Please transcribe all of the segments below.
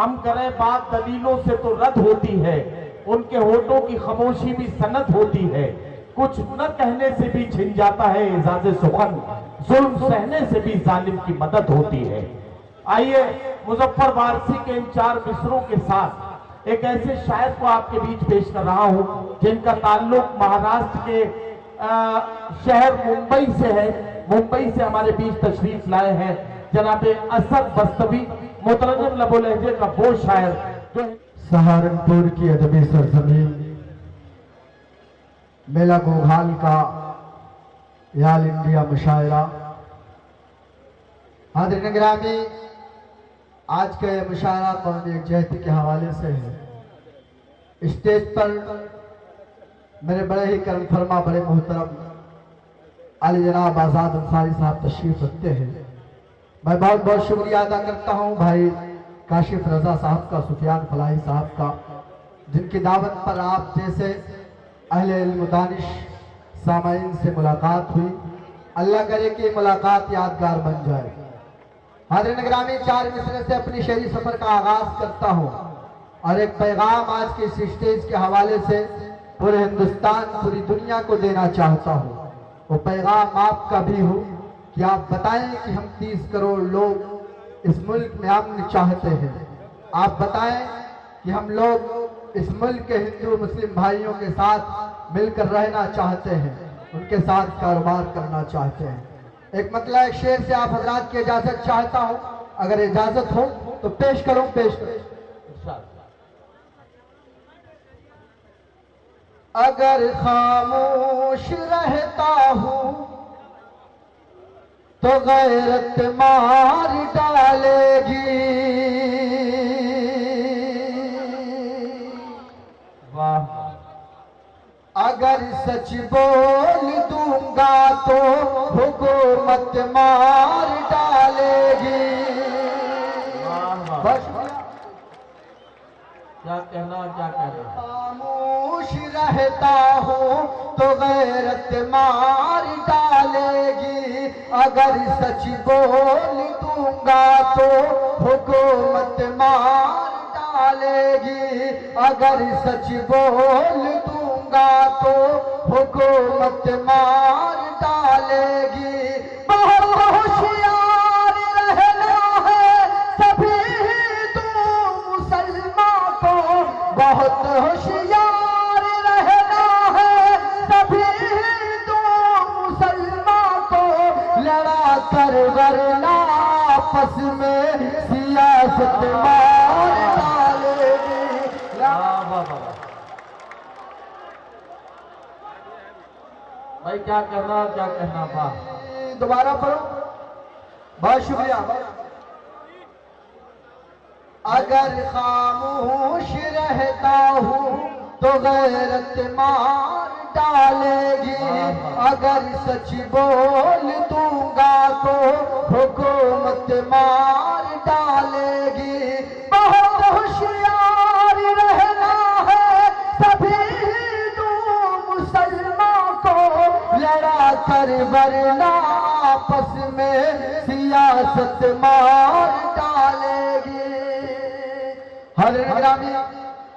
हम करें बात दलीलों से तो रद्द होती है, उनके होठों की खामोशी भी सनद होती है। कुछ न कहने से भी छिन जाता है एजाज़े सुखन, जुल्म सहने से भी जालिम की मदद होती है। आइए मुजफ्फर वारसी के इन 4 मिसरों के साथ एक ऐसे शायर को आपके बीच पेश कर रहा हूं जिनका ताल्लुक महाराष्ट्र के शहर मुंबई से है। मुंबई से हमारे बीच तशरीफ लाए हैं जनाब असद बस्तवी, मुतरन्निम लबो लहजे का वो शायर जो सहारनपुर की अदबी सरजमीन मेला गोघाल का याल इंडिया मुशायरा। हाज़िरीन गिरामी, आज का यह मुशायरा कौमी यकजहती के हवाले से है। स्टेज पर मेरे बड़े ही करम फरमा, बड़े मोहतरम अली जनाब आज़ाद अंसारी साहब तशरीफ रखते हैं। मैं बहुत बहुत शुक्रिया अदा करता हूँ भाई काशिफ रजा साहब का, सुफियान फलाही साहब का, जिनकी दावत पर आप जैसे अहले इल्म दानिश सामाईन से मुलाकात हुई। अल्लाह करे कि मुलाकात यादगार बन जाए। हाज़िरीन गिरामी, 4 मिसरे से अपनी शेरी सफर का आगाज करता हूँ और एक पैगाम आज के इस स्टेज के हवाले से पूरे हिंदुस्तान, पूरी दुनिया को देना चाहता हूँ। वो पैगाम आपका भी हो कि आप बताएं कि हम 30 करोड़ लोग इस मुल्क में अमन चाहते हैं। आप बताएं कि हम लोग इस मुल्क के हिंदू मुस्लिम भाइयों के साथ मिलकर रहना चाहते हैं, उनके साथ कारोबार करना चाहते हैं। एक मतलब एक शेर से आप हजरात की इजाजत चाहता हूं, अगर इजाजत हो तो पेश करूं, पेश करूं। अगर खामोश रहता हूं तो गैरत मार डालेगी, वाह। अगर सच बोल दूंगा तो हुकूमत मार डालेगी। बस क्या कहना, क्या कहना। खामोश रहता हूँ तो गैरत मार डालेगी, अगर सच बोल दूंगा तो हुकूमत मार डालेगी, अगर सच बोल दूंगा तो हुकूमत मार डालेगी। बहुत होशियार रहना है सभी हिंदू मुसलमान को, बहुत होशियार रहना है सभी हिंदू मुसलमान को, लड़ा कर वरना आपस में सियासत मार डालेगी। भाई क्या कहना, क्या कहना। वाह, दोबारा पढ़ो, बहुत शुक्रिया। अगर खामोश रहता हूँ तो गैरत मार डालेगी, अगर सच बोल दूंगा तो हुकूमत मार डालेगी। बहुत होशियार रहना है सभी हिंदू मुसलमान को, लड़ा कर वरना आपस में सियासत मार डालेगी। हर ग्रामी,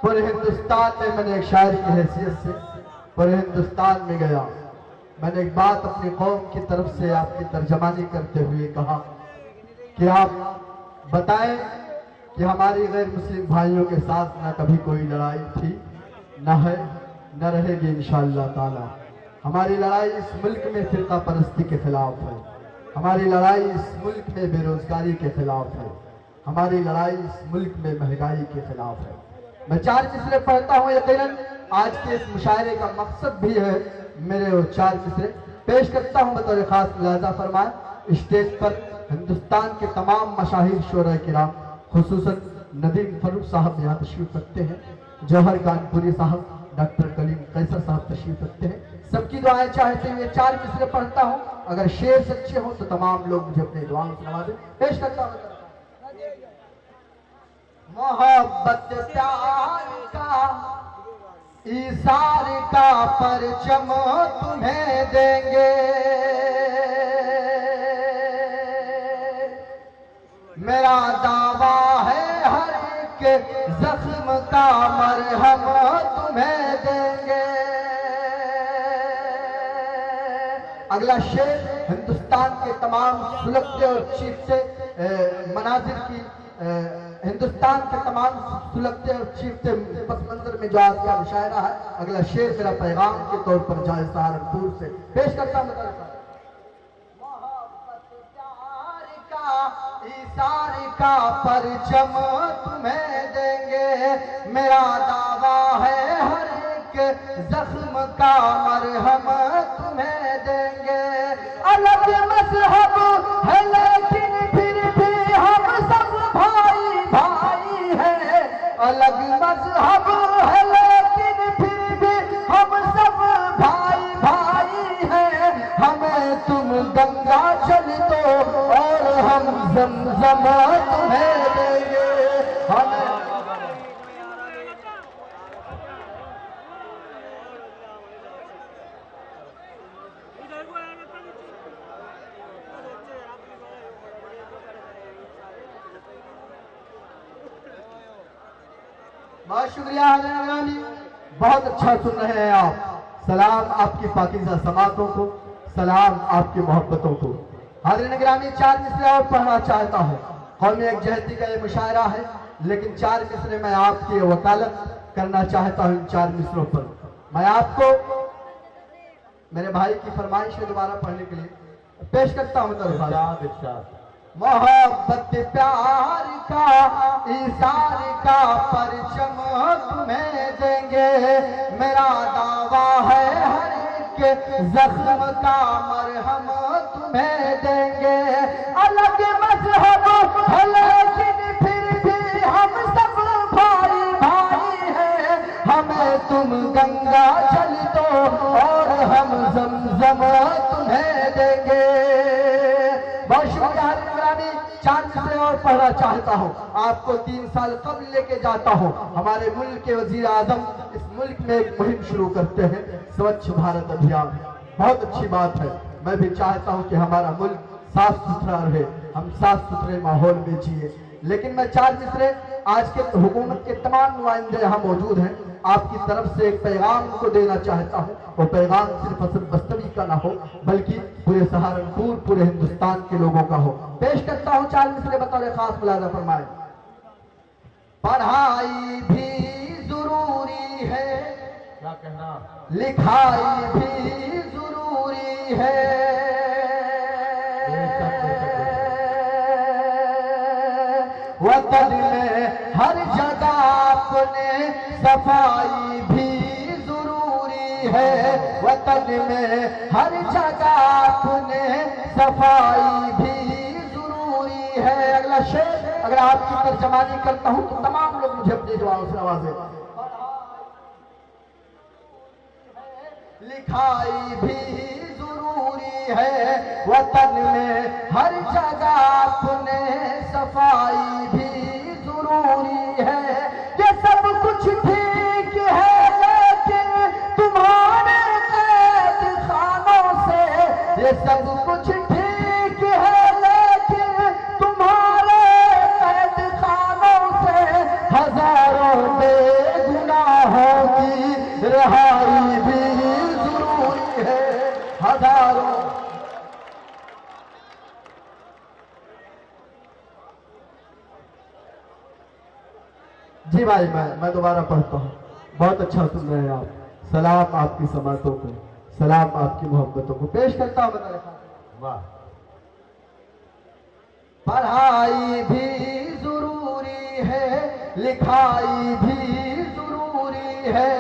पूरे हिंदुस्तान में मैंने एक शायर की हैसियत से पूरे हिंदुस्तान में गया। मैंने एक बात अपनी कौम की तरफ से आपकी तर्जमानी करते हुए कहा कि आप बताएं कि हमारी गैर मुस्लिम भाइयों के साथ न कभी कोई लड़ाई थी, न है, न रहेगी इंशाअल्लाह ताला। हमारी लड़ाई इस मुल्क में फिरका परस्ती के खिलाफ है, हमारी लड़ाई इस मुल्क में बेरोजगारी के खिलाफ है, हमारी लड़ाई इस मुल्क में महंगाई के खिलाफ है। मैं 4 मिसरे पढ़ता हूँ, यकीनन आज के इस मुशायरे का मकसद भी है। मेरे वो 4 मिसरे पेश करता हूँ बतौर खास मुलाहजा फरमाए। स्टेज पर हिंदुस्तान के तमाम मशाहिर शोरा किराम, खुसूसन नदीम फरूक साहब यहाँ तशरीफ रखते हैं, जौहर कानपुरी साहब, डॉक्टर कलीम कैसर साहब तशरीफ रखते हैं। सबकी दुआएं चाहते हुए 4 मिसरे पढ़ता हूँ, अगर शेर सच्चे हो तो तमाम लोग मुझे अपनी दुआओं से नवाजें। पेश करता हूँ। मोहब्बत प्यार का ईसार का परचम तुम्हें देंगे, मेरा दावा है हर एक के जख्म का मरहम तुम्हें देंगे। अगला शेर हिंदुस्तान के तमाम सुलगते और चीखते मनाजिर की हिंदुस्तान के तमाम सुलगते और चीखते पस मंजर में जो आज का मुशायरा है, अगला शेर मेरा पैगाम के तौर पर जाए सहारनपुर से पेश करता हूँ। मोहब्बत प्यार का इसार का परचम तुम्हें देंगे, मेरा दावा है हर एक जख्म का मरहम तुम्हें देंगे। अलग मजहब है लेकिन फिर भी हम सब भाई भाई हैं, अलग मजहब है लेकिन फिर भी हम सब भाई भाई हैं। हमें तुम गंगा जल दो और हम ज़मज़म तुम्हें देंगे। हमें बहुत शुक्रिया हाज़िर, बहुत अच्छा सुन रहे हैं आप। सलाम आपकी पाकीज़ा समातों को, सलाम आपकी मोहब्बतों को। हाज़िर गिरामी, 4 मिसरे और पढ़ना चाहता हूँ। कौमी यकजहती का ये मुशायरा है, लेकिन 4 मिसरे मैं आपकी वकालत करना चाहता हूँ। इन 4 मिसरों पर मैं आपको मेरे भाई की फरमाइश है दोबारा पढ़ने के लिए पेश करता हूँ। मोहब्बत प्यार का इसार का परचम तुम्हें देंगे, मेरा दावा है हर एक जख्म का मरहम तुम्हें देंगे। अलग मजहब है लेकिन फिर भी हम सब भाई भाई हैं, हमें तुम गंगा जल दो और हम ज़मज़म तुम्हें देंगे। बहुत शुक्रिया। 4 मिसरे और पढ़ना चाहता हूँ। आपको 3 साल कब्ल लेके जाता हूँ। हमारे मुल्क के वजीर आजम इस मुल्क में एक मुहिम शुरू करते हैं, स्वच्छ भारत अभियान। बहुत अच्छी बात है। मैं भी चाहता हूँ कि हमारा मुल्क साफ सुथरा रहे, हम साफ सुथरे माहौल में जिए। लेकिन मैं 4 मिसरे आज के हुकूमत के तमाम नुमाइंदे यहाँ मौजूद हैं, आपकी तरफ से एक पैगाम को देना चाहता हूँ। वो पैगाम सिर्फ असद बस्तवी का ना हो, बल्कि पूरे सहारनपुर, पूरे हिंदुस्तान के लोगों का हो। पेश करता हूँ 4 मिसरे बतौर खास मुलाजा फरमाए। पढ़ाई भी जरूरी है, क्या कहना, लिखाई भी जरूरी है, वतन में हर जगह अपने सफाई भी जरूरी है, वतन में हर जगह अपने सफाई भी जरूरी है। अगला शेर अगर आपकी तर्जमानी करता हूं तो तमाम लोग मुझे अपनी जवाब से आवाज़ दें। लिखाई भी जरूरी है, वतन में हर जगह अपने सफाई भी जरूरी है। ये सब कुछ ठीक है लेकिन तुम्हारे कैद खानों से, ये सब कुछ ठीक है लेकिन तुम्हारे कैद खानों से हजारों बेगुनाहों की रिहाई भी जरूरी है। हजारों जी भाई, मैं दोबारा पढ़ता हूँ। बहुत अच्छा सुन रहे हैं आप। सलाम आपकी समातों को, सलाम आपकी मोहब्बतों को पेश करता हूँ। वाह। पढ़ाई भी जरूरी है, लिखाई भी जरूरी है,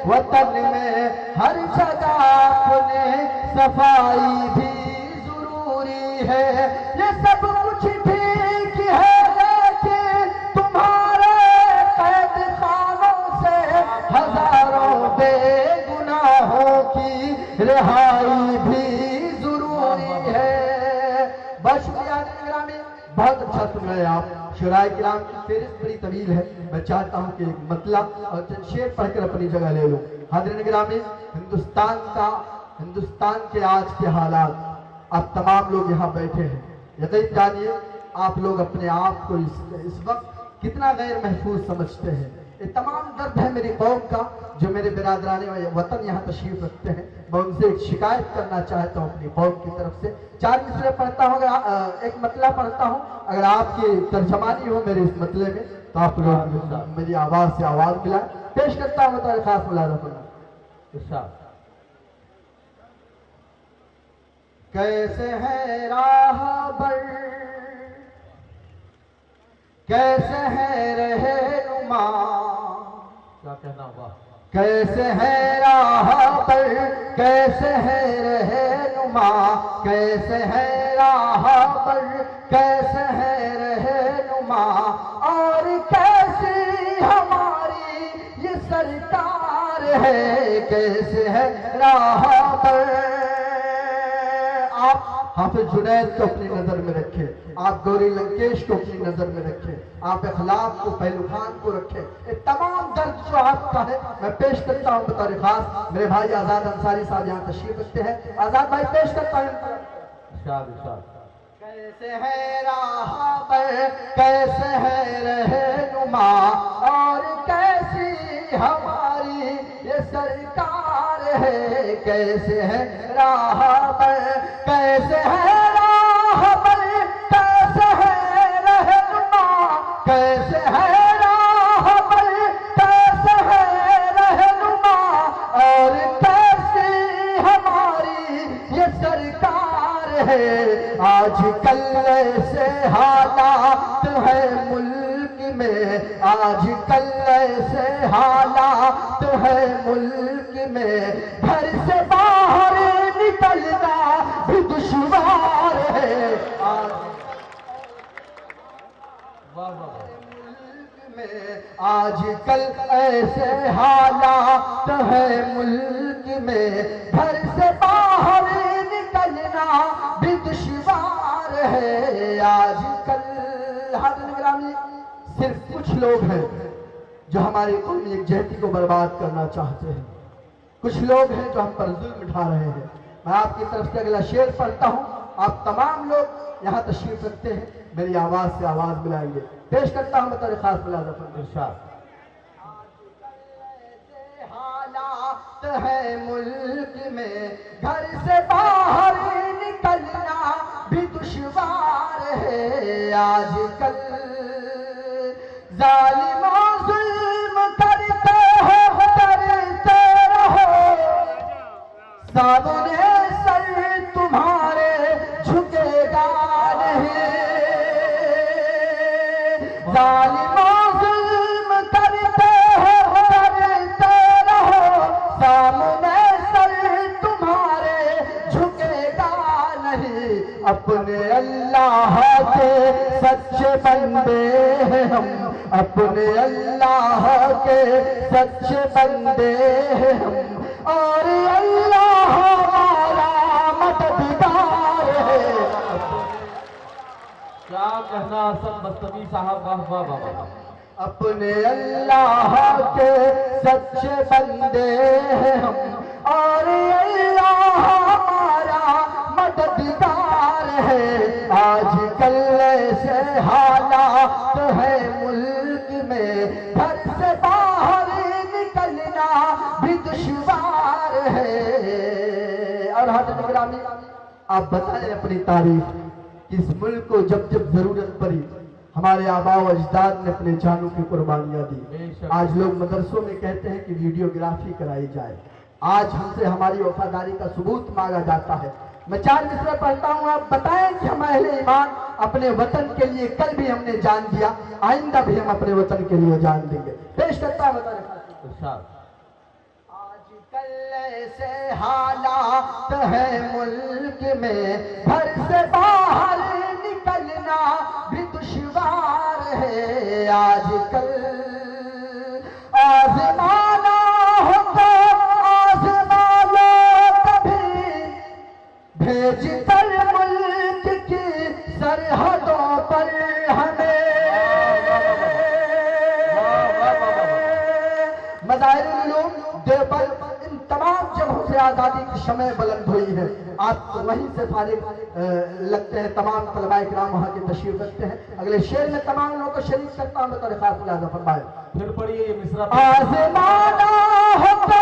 वतन में हर जगह अपने सफाई भी जरूरी है। ये सब कुछ ठीक है लेकिन तुम्हारे कैद खानों से हजारों बेगुनाहों की रिहाई भी जरूरी है। बस बहुत अच्छा सुन रहे हैं आप। शुराए किराम की फेहरिस्त बड़ी तवील है, मैं चाहता हूं कि एक मतला और चंद शेर पढ़कर अपनी जगह ले लूं। हाज़िरीन गिरामी, हिंदुस्तान के आज के हालात, आप तमाम लोग यहाँ बैठे हैं, यकीन जानिए आप लोग अपने आप को इस वक्त कितना गैर महफूज समझते हैं। ये तमाम दर्द है मेरी कौम का, जो मेरे बिरादराने वतन यहाँ तशरीफ रखते हैं। मैं उनसे एक शिकायत करना चाहता हूँ अपनी कौम की तरफ से। 4 मिसरे पढ़ता हूँ, अगर एक मतला पढ़ता हूँ, अगर आपकी तर्जमानी हो मेरे इस मतले में तो आप लोग मेरी आवाज़ से आवाज़ मिलाएं। पेश करता हूँ तो खास मुलाज़ा। कैसे है राहबर, कैसे है रहनुमा, क्या कहना हुआ, कैसे है राहबर, कैसे है रहनुमा, कैसे है राहबर, कैसे है रहनुमा, और कैसी हमारी ये सरकार है, कैसे है राहबर। आप हाफिज जुनैद को अपनी नजर में रखें, आप गौरी लंकेश को अपनी नजर में रखें, आप इखलाक को, पहलू खान को रखें। ये तमाम दर्द जो आपका है मैं पेश करता हूँ बतौर खास। मेरे भाई आजाद अंसारी साहब यहाँ तशरीफ रखते हैं। आजाद भाई पेश करता हूँ। कैसे है राहबर, कैसे है रहनुमा, और कैसी हमारी ये सरकार है, कैसे है राहबर, कैसे है राहबर, कैसे है रहनुमा, कैसे है राहबर, कैसे है रहनुमा, और कैसी हमारी ये सरकार है। आजकल ऐसे हालात है मुल्क में, आजकल ऐसे हालात है मुल्क में, घर से बाहर निकलना भी दुश्वार है। आजकल ऐसे हालात है मुल्क में, घर से बाहर निकलना भी दुश्वार है। आजकल हाज़िर गिरामी सिर्फ कुछ लोग हैं जो हमारी कौमी यकजहती को बर्बाद करना चाहते हैं, कुछ लोग हैं जो हम पर जुल्म उठा रहे हैं। मैं आपकी तरफ से अगला शेर पढ़ता हूँ, आप तमाम लोग यहाँ तशरीफ रखते हैं, मेरी आवाज़ से आवाज़ मिलाएंगे। पेश करता हूँ बतौर खास मुलाज़ा। हालात है मुल्क में, घर से बाहर निकलना भी दुश्वार है। आजकल जालिमों जुल्म करते हो, करते रहो, सामने सर तुम्हारे झुकेगा नहीं। जालिमों जुल्म करते हो, करते रहो, सामने सर तुम्हारे झुकेगा नहीं। अपने अल्लाह के सच्चे बंदे हैं हम, अपने अल्लाह के सच्चे बंदे हैं हम, और अल्लाह हमारा मददगार है। क्या कहना सब बस्तमी साहब, वाह वाह वाह। अपने अल्लाह के सच्चे बंदे हैं हम, और अल्लाह हमारा मददगार है। आजकल ऐसे हालात है मुल्क में, घर से बाहर निकलना भी दुश्वार है। और हाज़िर गिरामी आप बताएं अपनी तारीफ, इस मुल्क को जब जब जरूरत पड़ी हमारे आबा व अजदाद ने अपने जानों की कुर्बानियां दी। आज लोग मदरसों में कहते हैं कि वीडियोग्राफी कराई जाए, आज हमसे हमारी वफादारी का सबूत मांगा जाता है। मैं 4 मिसरे पढ़ता हूँ, आप बताएं कि हम अहले ईमान अपने वतन के लिए कल भी हमने जान दिया, आइंदा भी हम अपने वतन के लिए जान देंगे। पेश करता है आजकल ऐसे हालात है मुल्क में, घर से बाहर निकलना भी दुश्वार है। आजकल आज़माना हो तो आज़मा लो कभी, भेज कर मुल्क की सरहदों पर हमें। मज़ाहिरुल उलूम देवबंद इन तमाम तमाम जगहों से आज़ादी की शमय बुलंद हुई है। आप तो वहीं से फारिग लगते हैं, तमाम तलबा इकराम वहाँ के तशरीफ रखते हैं। अगले शेर में तमाम लोगों को शरीक करता हूँ बतौर खास मुलाज़ा फरमाए। फिर पढ़िए ये मिसरा। आज़माना हो तो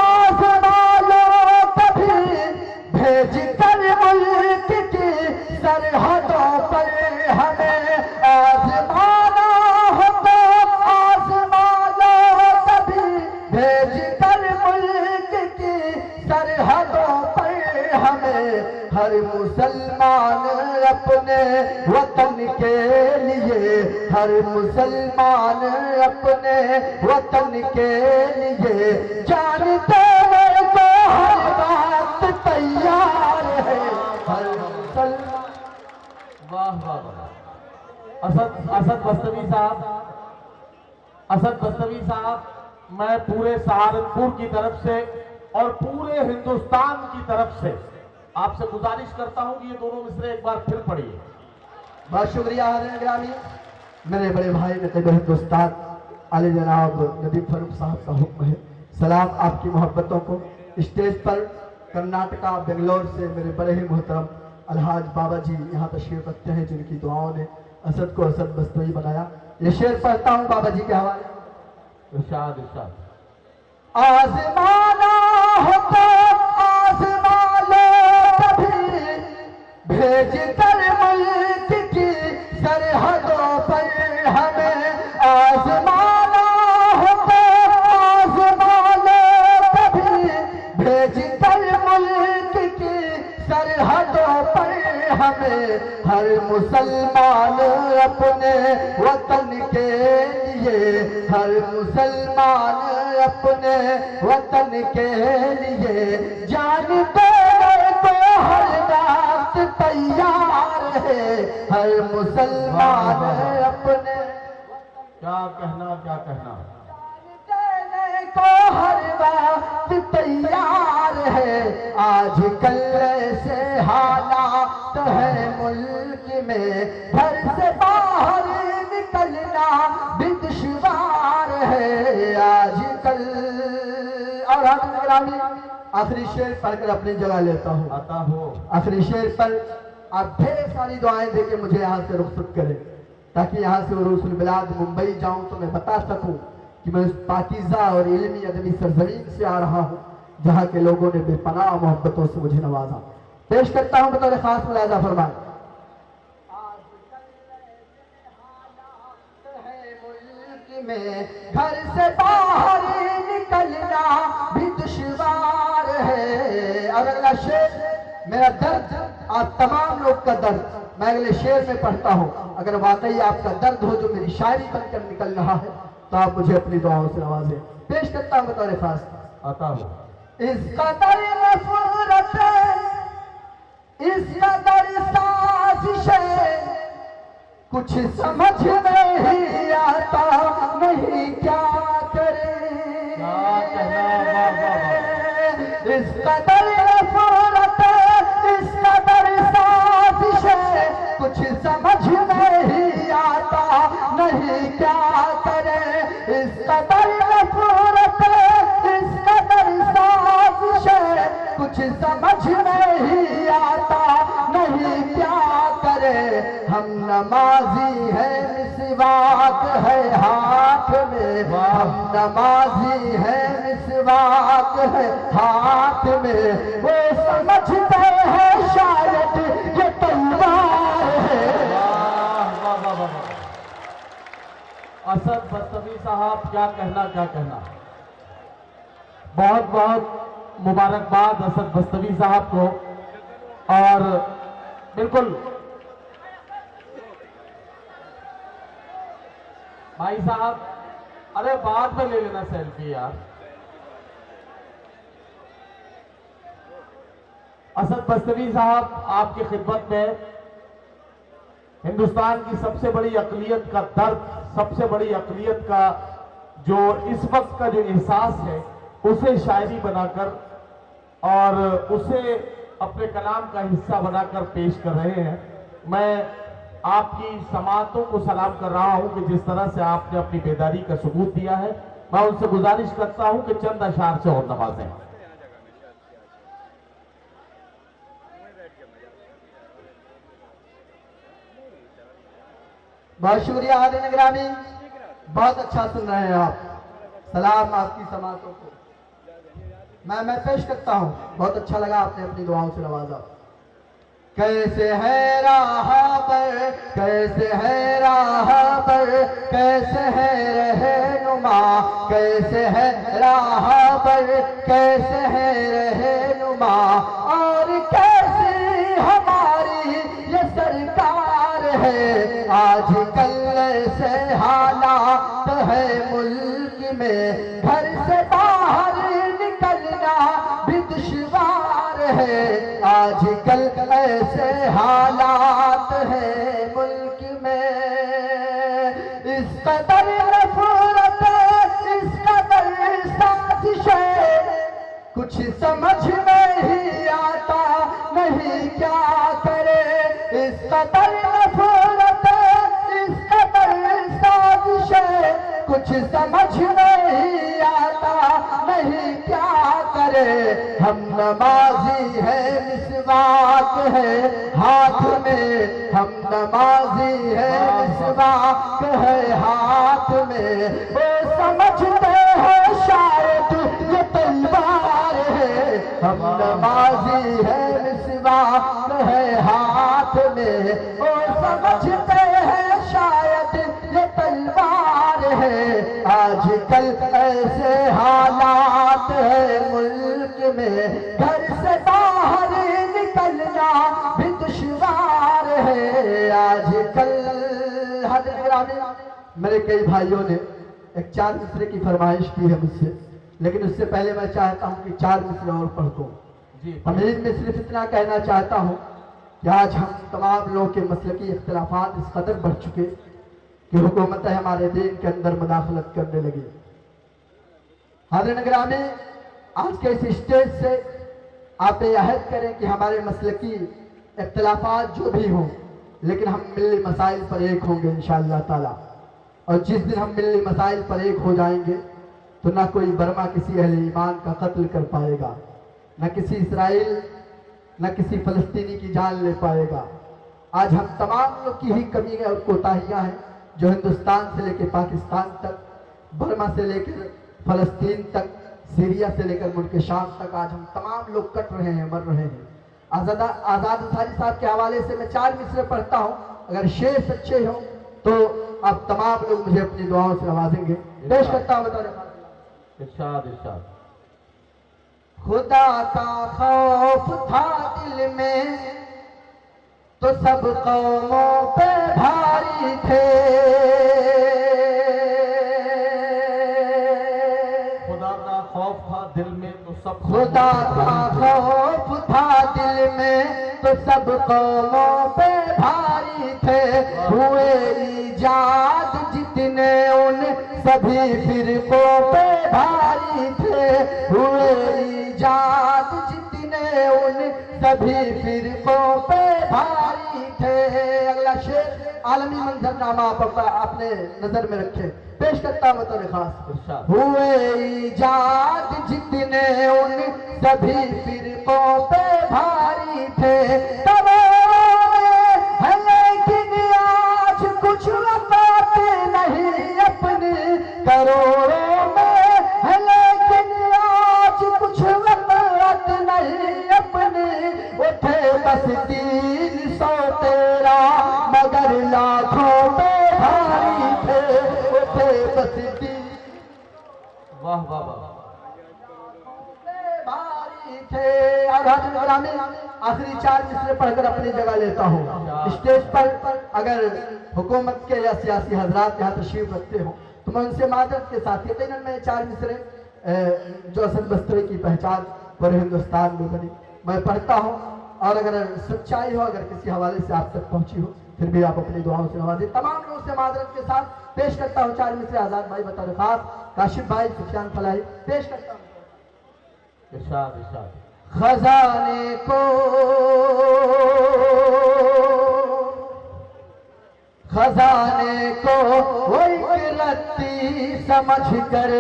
आज़मा लो कभी, भेज कर मुल्क की सरहदों पर हमें। आज़माना हो तो आज़मा लो कभी, भेज कर मुल्क की सरहदों पर हमें। हर मुसलमान अपने वतन के लिए, हर मुसलमान अपने वतन के लिए जान देने को हर बात तैयार है। हर मुसलमान। वाह वाह वाह। असद बस्तवी साहब, असद बस्तवी साहब, मैं पूरे सहारनपुर की तरफ से और पूरे हिंदुस्तान की तरफ से आपसे गुजारिश करता हूं कि ये दोनों मिसरे एक बार फिर पढ़िए। बहुत शुक्रिया हाज़िर ग्रामी। मेरे बड़े भाई नक़ीब हिंदुस्तान आले जनाब नदीम फारूक साहब का हुक्म है। सलाम आपकी मोहब्बतों को। स्टेज पर कर्नाटका बेंगलोर से मेरे बड़े ही मोहतरम अलहाज बाबा जी यहाँ तशरीफ रखते हैं, जिनकी दुआओं ने असद को असद बस्तवी बनाया। ये शेर पढ़ता हूँ बाबा जी के हवाले। इरशाद इरशाद। आज़माना हो तो आज़मा लो कभी, भेज कर मुल्क की सरहदों पर हमें। आज़माना हो तो आज़मा लो कभी, भेज कर मुल्क की सरहदों पर हमें। हर मुसलमान अपने वतन के लिए, हर मुसलमान अपने वतन के लिए जान देने को हर वक्त तैयार है। हर मुसलमान अपने क्या कहना क्या कहना। देने को हर वक्त तैयार है। आज कल से हालात है मुल्क में, घर से बाहर निकलना भी दुश्वार है आजकल। और आखिरी शेर पढ़कर अपनी जगह लेता हूँ। आता हो। आखिरी शेर पर आप ढेर सारी दुआएं देके मुझे यहाँ से रुखसत करें, ताकि यहाँ से उरूसुल बिलाद मुंबई जाऊं तो मैं बता सकूं कि मैं उस पाकीज़ा और इल्मी अदबी सरजमीन से आ रहा हूँ जहाँ के लोगों ने बेपनाह मोहब्बतों से मुझे नवाजा। पेश करता हूँ बतौर खास मुलाज़ा फरमाए। में घर से बाहर निकलना भी दुश्वार है। और अगला शेर मेरा दर्द, आप तमाम लोग का दर्द मैं अगले शेर में पढ़ता हूँ। अगर वाकई आपका दर्द हो जो मेरी शायरी बनकर निकल रहा है तो आप मुझे अपनी दुआओं से नवाजें। पेश करता हूँ बतौर खास। आता हो। इस कदर नफरत, इस कदर साजिशें, कुछ समझ नहीं आता नहीं क्या करे। इस कदर नफरत, इस कदर साजिशें, कुछ समझ नहीं आता नहीं क्या करे। इस कदर नफरत, इस कदर साजिशें, कुछ समझ नहीं आता नहीं क्या करे। हम नमाजी है मिसवाक है हाथ में, हम नमाजी है मिसवाक है हाथ में। वो समझते हैं शायद ये तलवार है। असद बस्तवी साहब, क्या कहना क्या कहना। बहुत बहुत मुबारकबाद असद बस्तवी साहब को। और बिल्कुल भाई साहब, अरे बाद में ले लेना सेल्फी यार। असद बस्तवी साहब, आपकी खिदमत में हिंदुस्तान की सबसे बड़ी अकलियत का दर्द, सबसे बड़ी अकलियत का जो इस वक्त का जो एहसास है, उसे शायरी बनाकर और उसे अपने कलाम का हिस्सा बनाकर पेश कर रहे हैं। मैं आपकी समातों को सलाम कर रहा हूं कि जिस तरह से आपने अपनी बेदारी का सबूत दिया है। मैं उनसे गुजारिश करता हूं कि चंद अशार से और नवाजें। बहुत शुक्रिया हाज़िर ग्रामी, बहुत अच्छा सुन रहे हैं आप। सलाम आपकी समातों को मैं पेश करता हूँ। बहुत अच्छा लगा, आपने अपनी दुआओं से नवाजा। कैसे है राह पर, कैसे है राह पर, कैसे है रहनुमा, कैसे है राह पर, कैसे है रहनुमा, और कैसी हमारी ये सरकार है। आजकल से हालात है मुल्क में, घर से बाहर निकलना भी दुश्वार है। आजकल ऐसे हालात है मुल्क में, इस कदर नफरत, इस कदर साजिश, कुछ समझ नहीं आता नहीं क्या करे। इस कदर नफरत, इस कदर साजिश, कुछ समझ नहीं आता नहीं क्या करे। हम नमाजी है, मिसवाक है हाथ में, हम नमाजी है, मिसवाक है हाथ में। वो समझते हैं शायद ये तलवार है। हम नमाजी है, मिसवाक है हाथ में, वो समझते हैं शायद ये तलवार है। आजकल ऐसे हालात है मुल्क में, घर से बाहर निकलना भी दुश्वार है। आजकल हाज़िर ग्रामी, मेरे कई भाइयों ने एक 4 मिसरे की फरमाइश की है मुझसे, लेकिन उससे पहले मैं चाहता हूँ कि 4 मिसरे और पढ़ दूँ। तमहीद में सिर्फ इतना कहना चाहता हूँ कि आज हम तमाम लोगों के मसलकी इख्तिलाफात इस कदर बढ़ चुके कि हुकूमत हमारे दीन के अंदर मुदाखलत करने लगी। हाज़िर ग्रामी, आज के इस स्टेज से आप ये अहद करें कि हमारे मसलकी इख्तिलाफात जो भी हों, लेकिन हम मिल्ली मसाइल पर एक होंगे इंशाअल्लाह ताला। और जिस दिन हम मिल्ली मसाइल पर एक हो जाएंगे तो ना कोई बर्मा किसी अहले ईमान का कत्ल कर पाएगा, न किसी इसराइल, न किसी फलस्तीनी की जान ले पाएगा। आज हम तमाम लोग की ही कमी है और कोताहियाँ हैं जो हिंदुस्तान से लेकर पाकिस्तान तक, बर्मा से लेकर फलस्तीन तक, सीरिया से लेकर मुल्क शाम तक आज हम तमाम लोग कट रहे हैं, मर रहे हैं। आज़ाद अंसारी साहब के हवाले से मैं 4 मिसरे पढ़ता हूँ, अगर शेर सच्चे हों तो आप तमाम लोग मुझे अपनी दुआओं से नवाजेंगे। पेश करता हूँ इरशाद इरशाद। खुदा का खौफ था दिल में तो सब कौमों पे भारी थे। खुदा का खौफ था दिल में तो सब, खुदा का खौफ था दिल में तो सब कौमों पे भारी थे। हुए ईजाद जितने उन सभी फिरकों पे भारी थे। हुए ईजाद जितने उन सभी फिरकों पे भारी थे। अगला शेर आलमी मंजरनामा आप अपने नजर में रखे, पेश करता हूं तो खास। हुए ईजाद जितने उन सभी फिरकों पे भारी थे। है लेकिन आज कुछ वक़्त नहीं अपने करोड़ों में है, लेकिन आज कुछ वक़्त नहीं अपने। उठे बस 313 मगर लाखों पे भारी थे। उठे बस 3, वाह वाह वाह, भारी थे। आखिरी 4 मिसरे पढ़कर अपनी जगह लेता हूँ। स्टेज पर अगर हुकूमत के या सियासी हजरात यहाँ तशरीफ रखते हो तो मैं उनसे मादरत के साथ यकीनन मैं 4 मिसरे जो असद बस्तरी की पहचान पूरे हिंदुस्तान में बनी मैं पढ़ता हूँ। और अगर सच्चाई हो, अगर किसी हवाले से आप तक पहुंची हो, फिर भी आप अपनी दुआओं से नवाजें। तमाम लोगों से मादरत के साथ पेश करता हूँ 4 मिसरे। आजाद भाई बतौर खास, काशिफ भाई, सुफियान फलाही, पेश करता हूँ। इरशाद इरशाद। खजाने को वो एक रत्ती समझ कर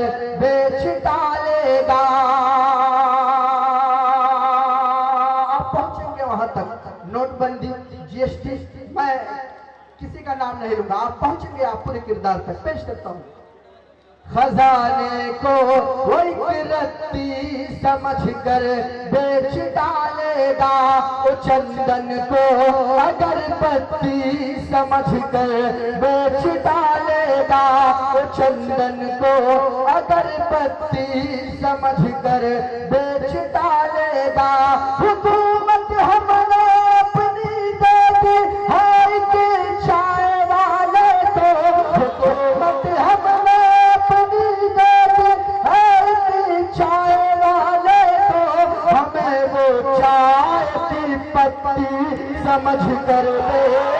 बेच डालेगा। आप पहुंचेंगे वहां तक। नोटबंदी, जीएसटी, मैं किसी का नाम नहीं लूंगा, आप पहुंचेंगे, आप पूरे किरदार तक पेश करता हूं। खजाने को कोई रत्ती समझ कर बेच डालेगा, वो चंदन को अगर पत्ती समझ कर बेच डालेगा, वो चंदन को अगर पत्ती समझ कर बेच डालेगा। हुकूमत हमने अपनी दे दी हाय के चाय वाले को, हुकूमत हमने चाय वाले को, हमें वो चाय की पत्ती समझ कर दे